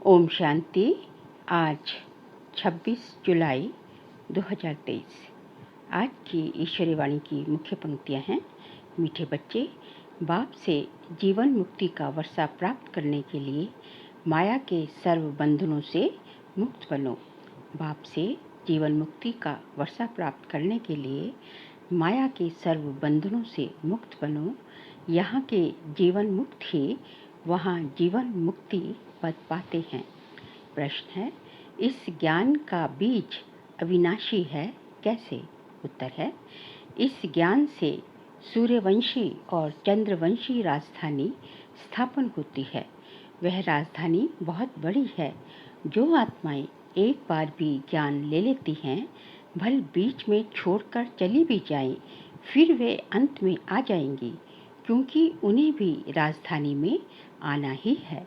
ओम शांति। आज 26 जुलाई 2023। आज की ईश्वरी वाणी की मुख्य पंक्तियां हैं। मीठे बच्चे, बाप से जीवन मुक्ति का वर्षा प्राप्त करने के लिए माया के सर्व बंधनों से मुक्त बनो। बाप से जीवन मुक्ति का वर्षा प्राप्त करने के लिए माया के सर्व बंधनों से मुक्त बनो। यहाँ के जीवन मुक्त ही वहाँ जीवन मुक्ति पद पाते हैं। प्रश्न है, इस ज्ञान का बीज अविनाशी है, कैसे? उत्तर है, इस ज्ञान से सूर्यवंशी और चंद्रवंशी राजधानी स्थापन होती है। वह राजधानी बहुत बड़ी है। जो आत्माएं एक बार भी ज्ञान ले लेती हैं, भले बीच में छोड़कर चली भी जाएं, फिर वे अंत में आ जाएंगी, क्योंकि उन्हें भी राजधानी में आना ही है।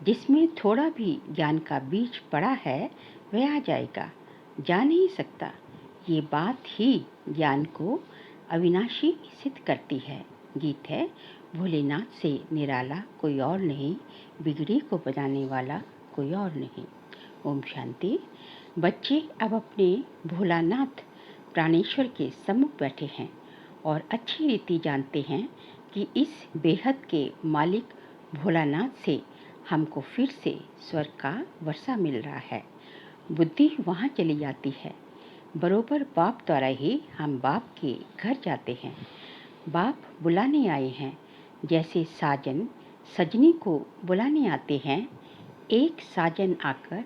जिसमें थोड़ा भी ज्ञान का बीज पड़ा है, वह आ जाएगा, जा नहीं सकता। ये बात ही ज्ञान को अविनाशी सिद्ध करती है। गीत है, भोलेनाथ से निराला कोई और नहीं, बिगड़ी को बनाने वाला कोई और नहीं। ओम शांति। बच्चे अब अपने भोलानाथ प्राणेश्वर के सम्मुख बैठे हैं और अच्छी रीति जानते हैं कि इस बेहद के मालिक भोलानाथ से हमको फिर से स्वर्ग का वर्षा मिल रहा है। बुद्धि वहाँ चली जाती है। बरोबर बाप द्वारा ही हम बाप के घर जाते हैं। बाप बुलाने आए हैं, जैसे साजन सजनी को बुलाने आते हैं। एक साजन आकर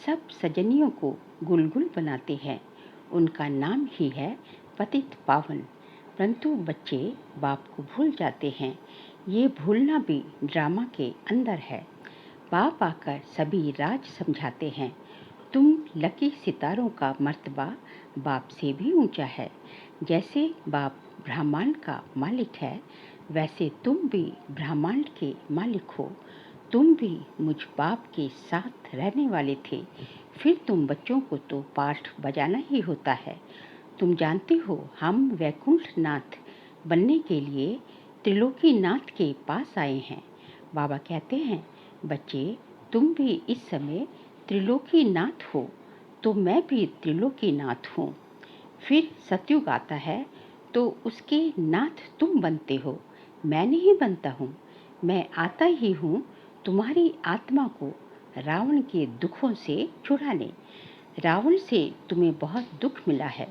सब सजनियों को गुलगुल बनाते हैं। उनका नाम ही है पतित पावन। परंतु बच्चे बाप को भूल जाते हैं। ये भूलना भी ड्रामा के अंदर है। बाप आकर सभी राज समझाते हैं। तुम लकी सितारों का मर्तबा बाप से भी ऊंचा है। जैसे बाप ब्रह्मांड का मालिक है, वैसे तुम भी ब्रह्मांड के मालिक हो। तुम भी मुझ बाप के साथ रहने वाले थे। फिर तुम बच्चों को तो पाठ बजाना ही होता है। तुम जानते हो, हम वैकुंठ नाथ बनने के लिए त्रिलोकी नाथ के पास आए हैं। बाबा कहते हैं, बच्चे तुम भी इस समय त्रिलोकी नाथ हो, तो मैं भी त्रिलोकी नाथ हूँ। फिर सतयुग आता है तो उसके नाथ तुम बनते हो, मैं नहीं बनता हूँ। मैं आता ही हूँ तुम्हारी आत्मा को रावण के दुखों से छुड़ाने। रावण से तुम्हें बहुत दुख मिला है।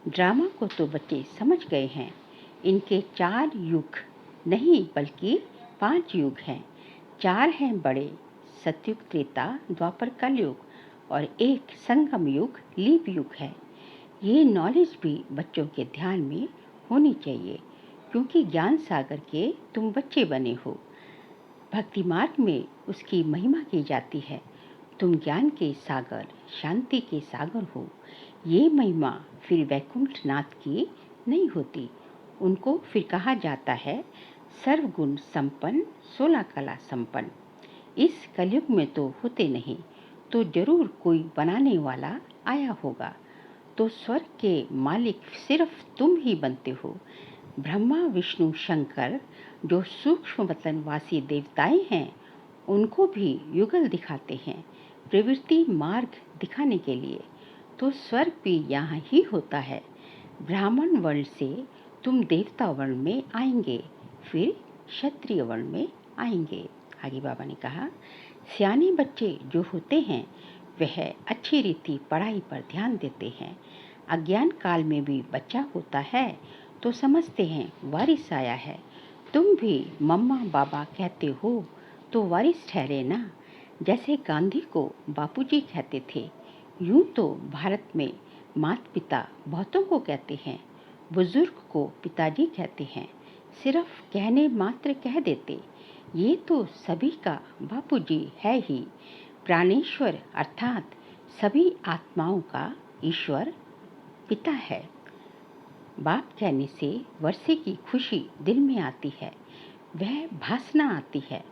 ड्रामा को तो बच्चे समझ गए हैं। इनके 4 युग नहीं बल्कि 5 युग हैं। 4 हैं बड़े, सतयुग, त्रेता, द्वापर, कलयुग, और एक संगम युग, लीप युग है। ये नॉलेज भी बच्चों के ध्यान में होनी चाहिए, क्योंकि ज्ञान सागर के तुम बच्चे बने हो। भक्ति मार्ग में उसकी महिमा की जाती है। तुम ज्ञान के सागर, शांति के सागर हो। ये महिमा फिर वैकुंठ नाथ की नहीं होती। उनको फिर कहा जाता है सर्वगुण संपन्न, 16 कला संपन्न। इस कलयुग में तो होते नहीं, तो जरूर कोई बनाने वाला आया होगा। तो स्वर्ग के मालिक सिर्फ तुम ही बनते हो। ब्रह्मा, विष्णु, शंकर जो सूक्ष्म वतनवासी देवताएं हैं, उनको भी युगल दिखाते हैं, प्रवृत्ति मार्ग दिखाने के लिए। तो स्वर्ग भी यहाँ ही होता है। ब्राह्मण वर्ण से तुम देवता वर्ण में आएंगे, फिर क्षत्रिय वर्ण में आएंगे। आगे बाबा ने कहा, सियाने बच्चे जो होते हैं, वह अच्छी रीति पढ़ाई पर ध्यान देते हैं। अज्ञान काल में भी बच्चा होता है तो समझते हैं वारिस आया है। तुम भी मम्मा बाबा कहते हो तो वारिस ठहरे ना। जैसे गांधी को बापूजी कहते थे, यूं तो भारत में माता पिता बहुतों को कहते हैं। बुजुर्ग को पिताजी कहते हैं। सिर्फ कहने मात्र कह देते, ये तो सभी का बापूजी है ही। प्राणेश्वर अर्थात सभी आत्माओं का ईश्वर पिता है। बाप कहने से वर्षे की खुशी दिल में आती है, वह भासना आती है।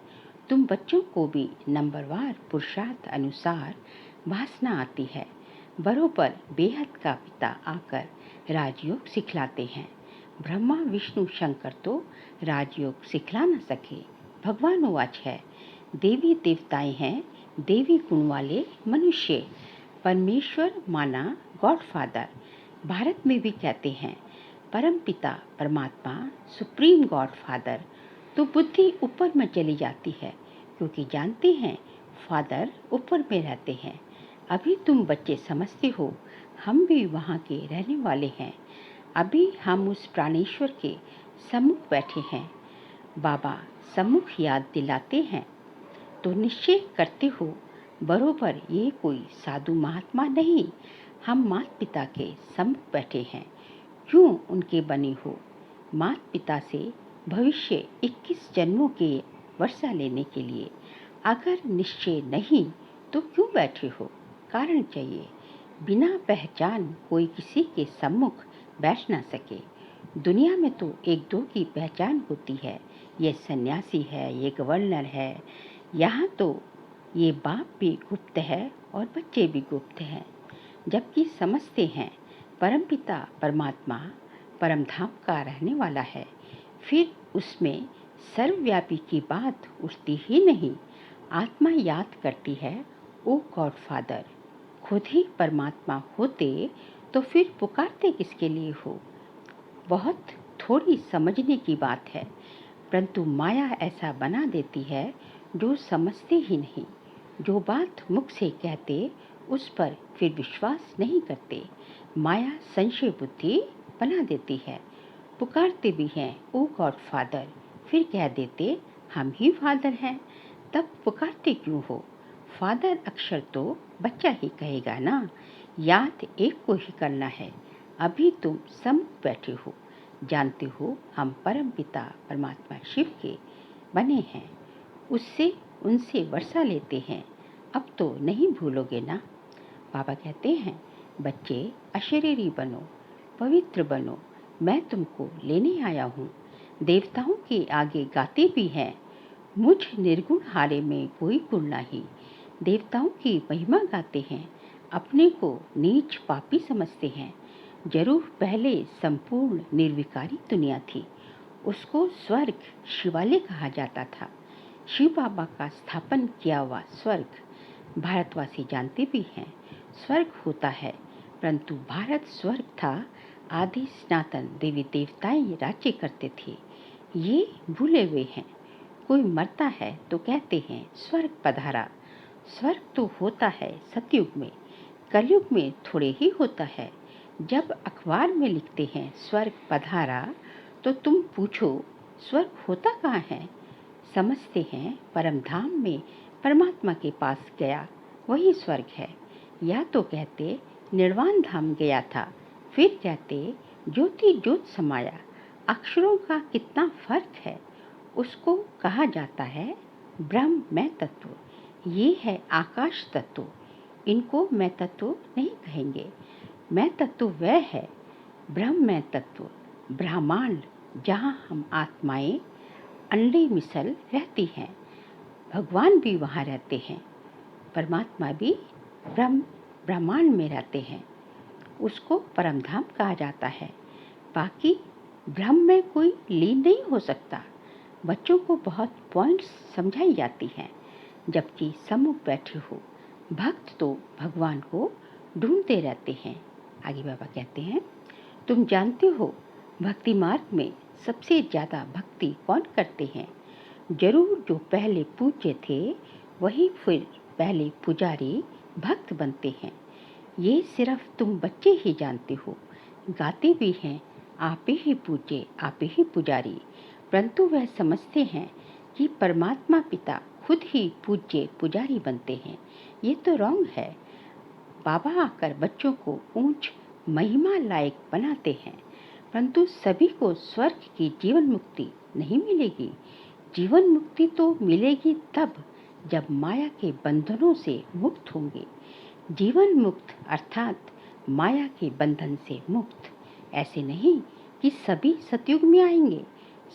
तुम बच्चों को भी नंबरवार पुरुषार्थ अनुसार भासना आती है। बरोबर बेहद का पिता आकर राजयोग सिखलाते हैं। ब्रह्मा, विष्णु, शंकर तो राजयोग सिखला न सके। भगवान वाच है, देवी देवताएं हैं, देवी गुण वाले मनुष्य, परमेश्वर माना गॉडफादर। भारत में भी कहते हैं परमपिता परमात्मा, सुप्रीम गॉडफादर। तो बुद्धि ऊपर में चली जाती है, क्योंकि जानते हैं फादर ऊपर में रहते हैं। अभी तुम बच्चे समझते हो हम भी वहाँ के रहने वाले हैं। अभी हम उस प्राणेश्वर के सम्मुख बैठे हैं। बाबा सम्मुख याद दिलाते हैं तो निश्चय करते हो बरोबर ये कोई साधु महात्मा नहीं, हम माता पिता के सम्मुख बैठे हैं। क्यों उनके बने हो? माता पिता से भविष्य 21 जन्मों के वर्षा लेने के लिए। अगर निश्चय नहीं तो क्यों बैठे हो? कारण चाहिए। बिना पहचान कोई किसी के सम्मुख बैठ ना सके। दुनिया में तो एक दो की पहचान होती है, ये सन्यासी है, ये गवर्नर है। यहाँ तो ये बाप भी गुप्त है और बच्चे भी गुप्त हैं, जबकि समझते हैं परमपिता परमात्मा परमधाम का रहने वाला है। फिर उसमें सर्वव्यापी की बात उठती ही नहीं। आत्मा याद करती है, ओ गॉड फादर, खुद ही परमात्मा होते तो फिर पुकारते किसके लिए हो? बहुत थोड़ी समझने की बात है, परंतु माया ऐसा बना देती है जो समझते ही नहीं। जो बात मुख से कहते उस पर फिर विश्वास नहीं करते। माया संशय बुद्धि बना देती है। पुकारते भी हैं ओ गॉड फादर, फिर कह देते हम ही फादर हैं। तब पुकारते क्यों हो? फादर अक्षर तो बच्चा ही कहेगा ना। याद एक को ही करना है। अभी तुम सम्मुख बैठे हो, जानते हो हम परम पिता परमात्मा शिव के बने हैं। उससे उनसे वर्षा लेते हैं। अब तो नहीं भूलोगे ना? बाबा कहते हैं बच्चे अशरीरी बनो, पवित्र बनो, मैं तुमको लेने आया हूँ। देवताओं के आगे गाते भी हैं, मुझ निर्गुण हारे में कोई गुण नहीं। देवताओं की महिमा गाते हैं, अपने को नीच पापी समझते हैं। जरूर पहले संपूर्ण निर्विकारी दुनिया थी, उसको स्वर्ग शिवालय कहा जाता था। शिव बाबा का स्थापन किया हुआ स्वर्ग भारतवासी जानते भी हैं। स्वर्ग होता है, परंतु भारत स्वर्ग था। आदि सनातन देवी देवताएं राज्य करते थे, ये भूले हुए हैं। कोई मरता है तो कहते हैं स्वर्ग पधारा। स्वर्ग तो होता है सतयुग में, कलयुग में थोड़े ही होता है। जब अखबार में लिखते हैं स्वर्ग पधारा, तो तुम पूछो स्वर्ग होता कहाँ है? समझते हैं परम धाम में परमात्मा के पास गया, वही स्वर्ग है। या तो कहते निर्वाण धाम गया था, फिर कहते ज्योति ज्योत समाया। अक्षरों का कितना फर्क है। उसको कहा जाता है ब्रह्म मैं तत्व, ये है आकाश तत्व। इनको मैं तत्व नहीं कहेंगे। मैं तत्व वह है ब्रह्म मैं तत्व, ब्रह्मांड, जहाँ हम आत्माएं अंडे मिसल रहती हैं। भगवान भी वहाँ रहते हैं, परमात्मा भी ब्रह्मांड में रहते हैं। उसको परमधाम कहा जाता है। बाकी ब्रह्म में कोई लीन नहीं हो सकता। बच्चों को बहुत पॉइंट्स समझाई जाती हैं, जबकि सम्मुख बैठे हो भक्त तो भगवान को ढूंढते रहते हैं। आगे बाबा कहते हैं तुम जानते हो भक्ति मार्ग में सबसे ज़्यादा भक्ति कौन करते हैं? जरूर जो पहले पूज्य थे वही फिर पहले पुजारी भक्त बनते हैं। ये सिर्फ तुम बच्चे ही जानते हो। गाते भी हैं आप ही पूज्य आप ही पुजारी, परंतु वह समझते हैं कि परमात्मा पिता खुद ही पूज्य पुजारी बनते हैं। ये तो रॉन्ग है। बाबा आकर बच्चों को ऊंच महिमा लायक बनाते हैं, परंतु सभी को स्वर्ग की जीवन मुक्ति नहीं मिलेगी। जीवन मुक्ति तो मिलेगी तब जब माया के बंधनों से मुक्त होंगे। जीवन मुक्त अर्थात माया के बंधन से मुक्त। ऐसे नहीं कि सभी सतयुग में आएंगे।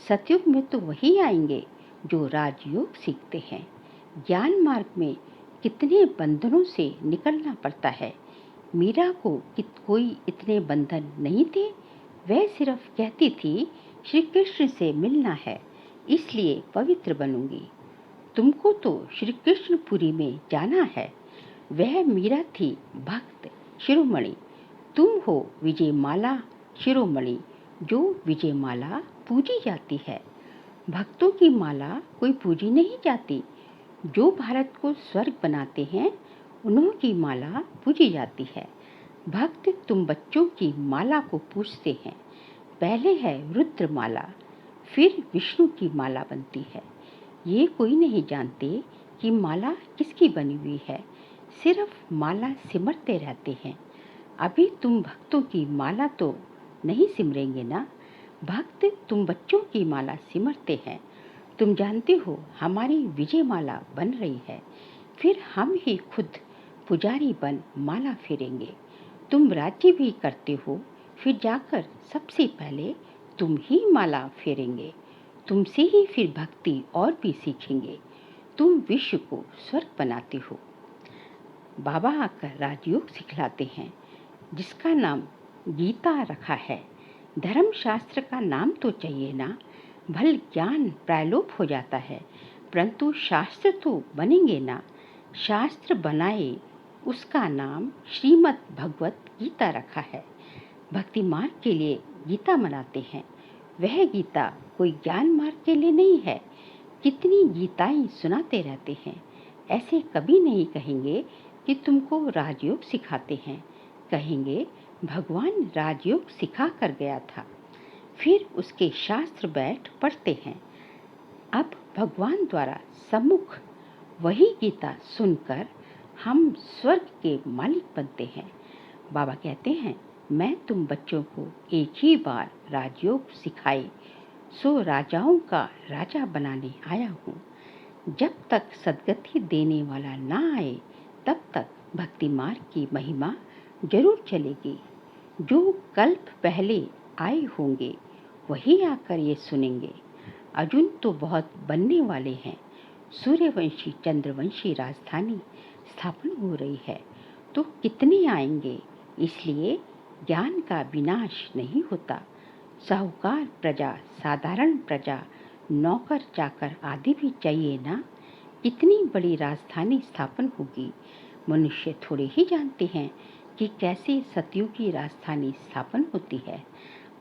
सतयुग में तो वही आएंगे जो राजयोग सीखते हैं। ज्ञान मार्ग में कितने बंधनों से निकलना पड़ता है। मीरा को कोई इतने बंधन नहीं थे। वह सिर्फ कहती थी श्री कृष्ण से मिलना है, इसलिए पवित्र बनूंगी। तुमको तो श्री कृष्णपुरी में जाना है। वह मीरा थी भक्त शिरोमणि, तुम हो विजयमाला शिरोमणि, जो विजयमाला पूजी जाती है। भक्तों की माला कोई पूजी नहीं जाती। जो भारत को स्वर्ग बनाते हैं उन्हों की माला पूजी जाती है। भक्त तुम बच्चों की माला को पूजते हैं। पहले है रुद्र माला, फिर विष्णु की माला बनती है। ये कोई नहीं जानते कि माला किसकी बनी हुई है, सिर्फ माला सिमरते रहते हैं। अभी तुम भक्तों की माला तो नहीं सिमरेंगे ना। भक्त तुम बच्चों की माला सिमरते हैं। तुम जानते हो हमारी विजय माला बन रही है, फिर हम ही खुद पुजारी बन माला फेरेंगे। तुम राज्य भी करते हो, फिर जाकर सबसे पहले तुम ही माला फेरेंगे। तुमसे ही फिर भक्ति और भी सीखेंगे। तुम विश्व को स्वर्ग बनाते हो। बाबा आकर राजयोग सिखलाते हैं, जिसका नाम गीता रखा है। धर्म शास्त्र का नाम तो चाहिए ना। भल ज्ञान प्रायलोप हो जाता है, परंतु शास्त्र तो बनेंगे ना। शास्त्र बनाए उसका नाम श्रीमद् भगवत गीता रखा है। भक्ति मार्ग के लिए गीता मनाते हैं। वह गीता कोई ज्ञान मार्ग के लिए नहीं है। कितनी गीताएं सुनाते रहते हैं। ऐसे कभी नहीं कहेंगे कि तुमको राजयोग सिखाते हैं। कहेंगे भगवान राजयोग सिखा कर गया था, फिर उसके शास्त्र बैठ पढ़ते हैं। अब भगवान द्वारा सम्मुख वही गीता सुनकर हम स्वर्ग के मालिक बनते हैं। बाबा कहते हैं, मैं तुम बच्चों को एक ही बार राजयोग सिखाए सो राजाओं का राजा बनाने आया हूँ। जब तक सद्गति देने वाला ना आए तब तक भक्ति मार्ग की महिमा जरूर चलेगी। जो कल्प पहले आए होंगे वही आकर ये सुनेंगे। अर्जुन तो बहुत बनने वाले हैं। सूर्यवंशी चंद्रवंशी राजधानी स्थापन हो रही है, तो कितने आएंगे। इसलिए ज्ञान का विनाश नहीं होता। साहूकार प्रजा, साधारण प्रजा, नौकर चाकर आदि भी चाहिए ना। कितनी बड़ी राजधानी स्थापन होगी। मनुष्य थोड़े ही जानते हैं कि कैसे सतयुग की राजधानी स्थापन होती है।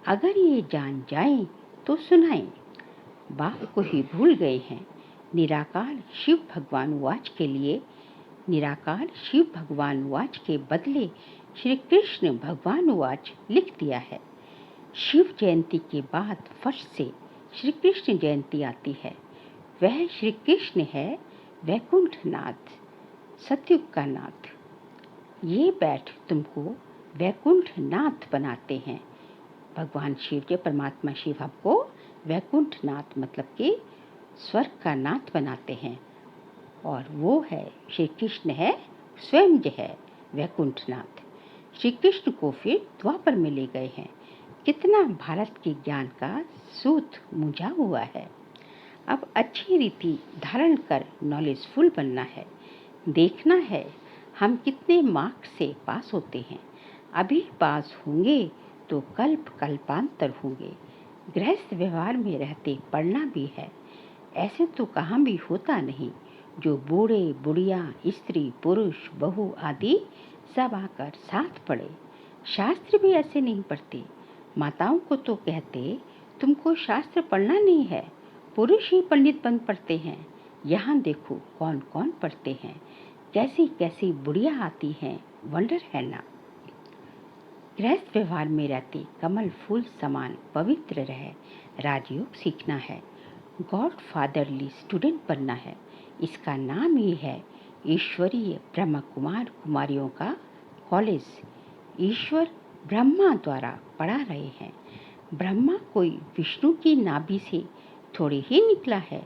अगर ये जान जाएं तो सुनाएं। बाप को ही भूल गए हैं। निराकार शिव भगवान वाच के लिए, निराकार शिव भगवान वाच के बदले श्री कृष्ण भगवान वाच लिख दिया है। शिव जयंती के बाद फर्स्ट से श्री कृष्ण जयंती आती है। वह श्री कृष्ण है वैकुंठ नाथ, सतयुग का नाथ। ये बैठ तुमको वैकुंठ नाथ बनाते हैं। भगवान शिव के परमात्मा शिव आपको वैकुंठ नाथ मतलब कि स्वर्ग का नाथ बनाते हैं। और वो है श्री कृष्ण है, स्वयं जो है वैकुंठ नाथ। श्री कृष्ण को फिर द्वापर में ले गए हैं। कितना भारत के ज्ञान का सूत मुझा हुआ है। अब अच्छी रीति धारण कर नॉलेजफुल बनना है। देखना है हम कितने मार्क्स से पास होते हैं। अभी पास होंगे तो कल्प कल्पांतर होंगे। गृहस्थ व्यवहार में रहते पढ़ना भी है। ऐसे तो कहाँ भी होता नहीं। जो बूढ़े बुढ़िया स्त्री पुरुष बहू आदि सब आकर साथ पढ़े। शास्त्र भी ऐसे नहीं पढ़ते। माताओं को तो कहते तुमको शास्त्र पढ़ना नहीं है, पुरुष ही पंडित बन पढ़ते हैं। यहाँ देखो कौन कौन पढ़ते हैं, कैसी कैसी बुढ़िया आती हैं, वंडर है ना। गृहस्थ व्यवहार में रहते कमल फूल समान पवित्र रहे राजयोग सीखना है। गॉड फादरली स्टूडेंट बनना है। इसका नाम ही है ईश्वरीय ब्रह्म कुमार कुमारियों का कॉलेज। ईश्वर ब्रह्मा द्वारा पढ़ा रहे हैं। ब्रह्मा कोई विष्णु की नाभि से थोड़े ही निकला है।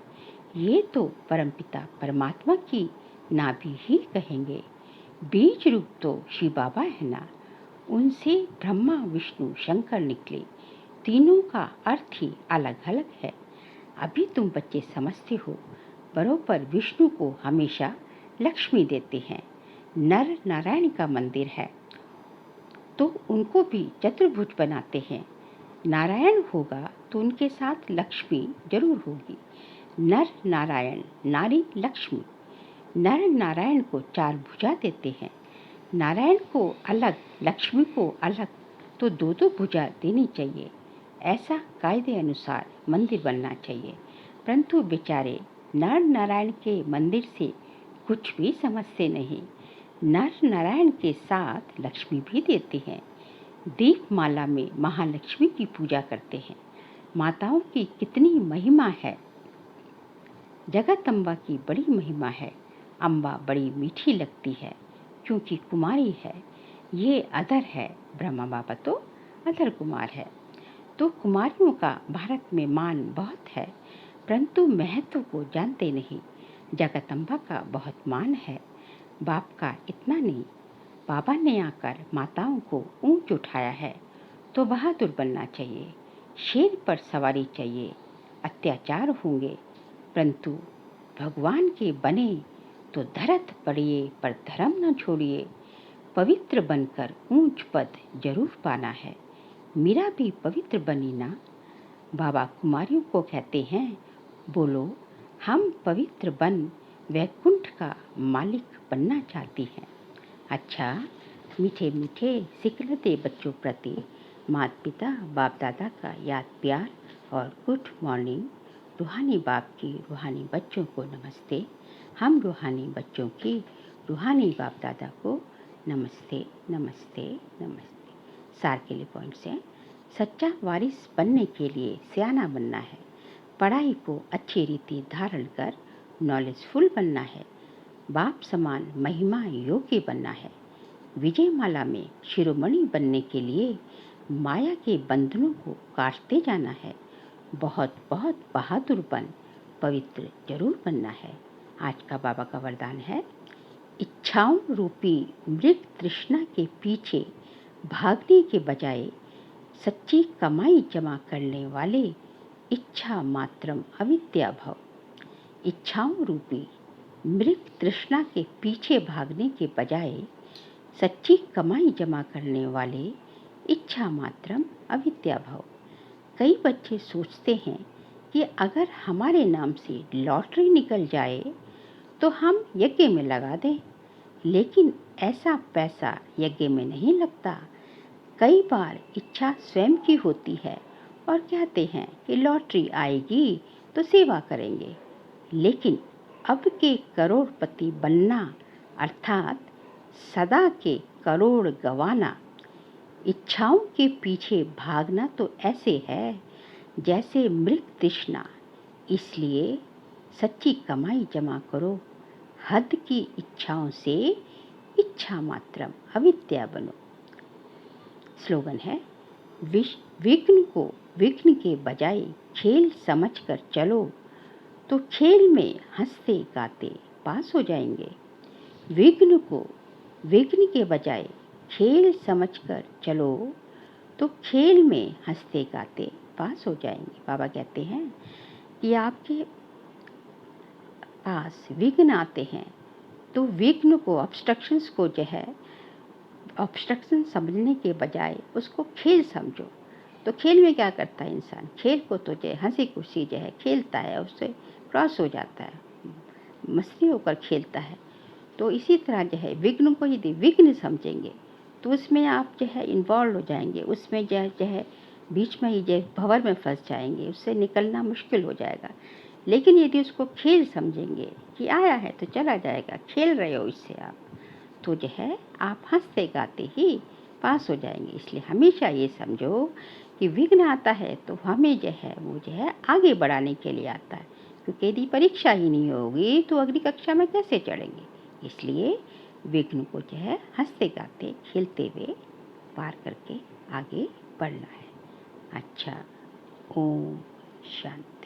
ये तो परमपिता परमात्मा की नाभि ही कहेंगे। बीज रूप तो शिव बाबा है ना। उनसे ब्रह्मा विष्णु शंकर निकले। तीनों का अर्थ ही अलग अलग है। अभी तुम बच्चे समझते हो। बरोबर विष्णु को हमेशा लक्ष्मी देते हैं। नर नारायण का मंदिर है तो उनको भी चतुर्भुज बनाते हैं। नारायण होगा तो उनके साथ लक्ष्मी जरूर होगी। नर नारायण नारी लक्ष्मी। नर नारायण को 4 भुजा देते हैं। नारायण को अलग, लक्ष्मी को अलग, तो 2-2 भुजा देनी चाहिए। ऐसा कायदे अनुसार मंदिर बनना चाहिए। परंतु बेचारे नर नारायण के मंदिर से कुछ भी समझते नहीं। नर नारायण के साथ लक्ष्मी भी देते हैं। दीपमाला में महालक्ष्मी की पूजा करते हैं। माताओं की कितनी महिमा है। जगदम्बा की बड़ी महिमा है। अम्बा बड़ी मीठी लगती है क्योंकि कुमारी है। ये अधर है, ब्रह्मा बाबा तो अधर कुमार है। तो कुमारियों का भारत में मान बहुत है, परंतु महत्व को जानते नहीं। जगदम्बा का बहुत मान है, बाप का इतना नहीं। बाबा ने आकर माताओं को ऊंच उठाया है, तो बहादुर बनना चाहिए। शेर पर सवारी चाहिए। अत्याचार होंगे, परंतु भगवान के बने तो धरत पड़िए पर धर्म न छोड़िए। पवित्र बनकर ऊंच पद जरूर पाना है। मीरा भी पवित्र बनी ना। बाबा कुमारियों को कहते हैं, बोलो हम पवित्र बन वैकुंठ का मालिक बनना चाहती हैं। अच्छा, मीठे मीठे सिकलते बच्चों प्रति माता पिता बाप दादा का याद प्यार और गुड मॉर्निंग। रूहानी बाप की रूहानी बच्चों को नमस्ते। हम रूहानी बच्चों की रूहानी बाप दादा को नमस्ते नमस्ते नमस्ते। सार के लिए पॉइंट्स हैं। सच्चा वारिस बनने के लिए सियाना बनना है। पढ़ाई को अच्छी रीति धारण कर नॉलेजफुल बनना है। बाप समान महिमा योग्य बनना है। विजय माला में शिरोमणि बनने के लिए माया के बंधनों को काटते जाना है। बहुत बहुत बहादुर बन पवित्र जरूर बनना है। आज का बाबा का वरदान है, इच्छाओं रूपी मृग तृष्णा के पीछे भागने के बजाय सच्ची कमाई जमा करने वाले इच्छा मात्रम अविद्या भव। इच्छाओं रूपी मृग तृष्णा के पीछे भागने के बजाय सच्ची कमाई जमा करने वाले इच्छा मात्रम अविद्या भव। कई बच्चे सोचते हैं कि अगर हमारे नाम से लॉटरी निकल जाए तो हम यज्ञ में लगा दें, लेकिन ऐसा पैसा यज्ञ में नहीं लगता। कई बार इच्छा स्वयं की होती है और कहते हैं कि लॉटरी आएगी तो सेवा करेंगे, लेकिन अब के करोड़पति बनना अर्थात सदा के करोड़ गंवाना। इच्छाओं के पीछे भागना तो ऐसे है जैसे मृग तृष्णा। इसलिए सच्ची कमाई जमा करो। हद की इच्छाओं से इच्छा मात्रम अविद्या बनो। स्लोगन है, विघ्न को विघ्न के बजाय खेल समझकर चलो तो खेल में हंसते गाते पास हो जाएंगे। विघ्न को विघ्न के बजाय खेल समझकर चलो तो खेल में हंसते गाते पास हो जाएंगे। बाबा कहते हैं कि आपके पास विघ्न आते हैं तो विघ्न को, ऑब्स्ट्रक्शंस को जो है, ऑब्स्ट्रक्शन समझने के बजाय उसको खेल समझो। तो खेल में क्या करता है इंसान, खेल को तो जो हंसी खुशी जो है खेलता है, उससे क्रॉस हो जाता है, मस्ती होकर खेलता है। तो इसी तरह जो है विघ्न को यदि विघ्न समझेंगे तो उसमें आप जो है इन्वॉल्व हो जाएंगे, उसमें जो है बीच में ही जो भंवर में फंस जाएंगे, उससे निकलना मुश्किल हो जाएगा। लेकिन यदि उसको खेल समझेंगे कि आया है तो चला जाएगा, खेल रहे हो इससे आप, तो जो है आप हंसते गाते ही पास हो जाएंगे। इसलिए हमेशा ये समझो कि विघ्न आता है तो हमें जो है वो जो है आगे बढ़ाने के लिए आता है, क्योंकि यदि परीक्षा ही नहीं होगी तो अगली कक्षा में कैसे चढ़ेंगे। इसलिए विघ्न को जो है हंसते गाते खेलते हुए पार करके आगे बढ़ना है। अच्छा, ओम शांति।